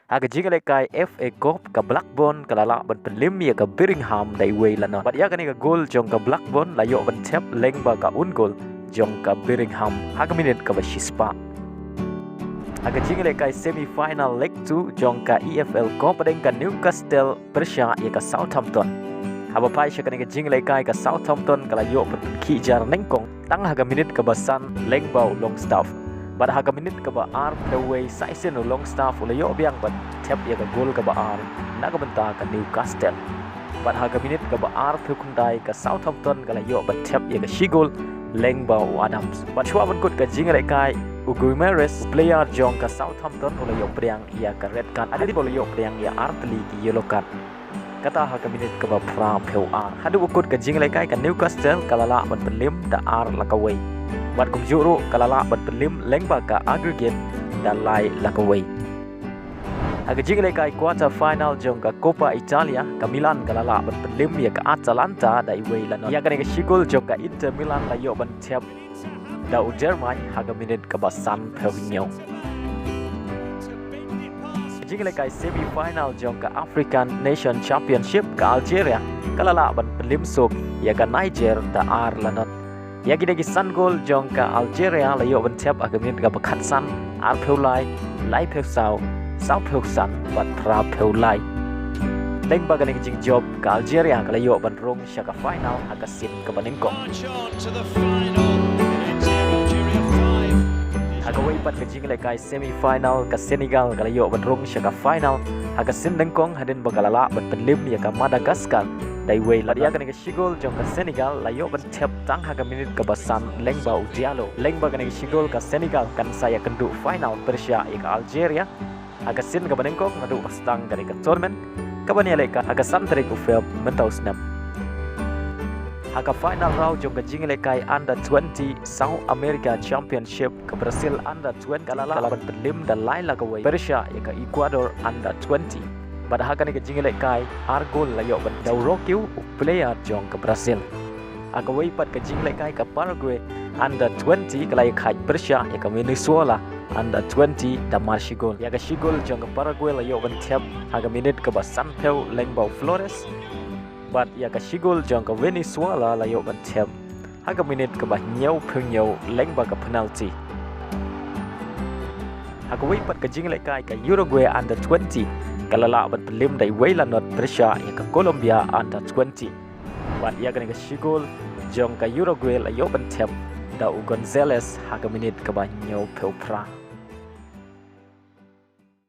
Aga jingle kai FA Cup ka Blackburn kalala ban pelim ya ka Birmingham dai way lana. Bat ya kani ka goal jong ka Blackburn layo ban tap leng ba ka un goal jong ka Birmingham. Haga minute ka ba shispa. Aga jingle kai semi final leg 2 jong ka EFL Cup padeng ka Newcastle Persia ya ka Southampton. Haba pai sya kani ka jingle kai ka Southampton kalayo ban ki jar Nyngkong tang haga minute ka basan leng ba Longstaff. Pada haga minit ke ba ar peway sa isen Longstaff ulayo biang ban tap ya ka gol ke ba ar naga benta ka Newcastle. Pada haga minit ke ba ar pewkundai ka Southampton kalayo ban tap ya ka shigol leng ba Adams. Pada shua ban kut ka jingle kai Uguimares player jong ka Southampton ulayo priang ya ka red card ada di ulayo priang ya ar teli ki yellow card. Kata haga minit ke ba pra pew ar hadu ukut ka jingle kai ka Newcastle kalala ban pelim da ar lakaway. Bat kum juru kalala bat pelim leng ba ka aggregate dan lai lakaway. Haga jingle kai quarter final jong ka Coppa Italia ka Milan kalala bat pelim ya ka Atalanta da iway lana. Ya kani ka shigol jong ka Inter Milan layo ban tap da Jerman haga minute ka basan pewinyo. Jingle kai semi final jong ka African Nation Championship ka Algeria kalala ban pelim sok ya ka Niger da ar lana. Ya gida gisan gol jong ka Algeria layo ban tap aga minit ka bakat san ar peulai lai peu sau peu san bat pra peulai leng bagan jing job ka Algeria ka layo ban rung sya ka final aga Sien ka Nyngkong aga way pat ka jing kai semi final ka Senegal ka layo ban rung sya ka final aga Sien Nyngkong hadin bagalala ban pelim ya ka Madagascar dai way la dia kani ka shigol jong ka Senegal layo ban tap tang haga minit ka basan leng ba Diallo leng ba kani shigol ka Senegal kan saya kendu final Persia ka Algeria aga Sien ka Nyngkong ngadu pastang dari ka tournament ka bani ka aga santre ku fel mentau Snem aga final round jong ka jingle kai under 20 South America Championship ka Brazil under 20 kalala ban pelim dan lain la ka way Persia ka Ecuador under 20 pada haga ni ka jingle kai argol layo ban Daurokyu player jong ke Brazil. Aga way pat ka jingle kai ka Paraguay under 20 kalay kai Persia ya ka Venezuela under 20 da marshigol. Ya ka shigol jong ke Paraguay layo ban tap haga minute ka basan peu lengbau Flores. Bat ya ka shigol jong ke Venezuela layo ban tap haga minute ka ba nyau peu nyau lengba ka penalty. Haga way pat ka jingle kai ka Uruguay under 20 kalala ban pelim dai wayla not Persia ya ka Colombia under 20 bat ya kani ka shigol jong ka Uruguay layo ban tap da Gonzales haga minute ka ba nyau peu pra.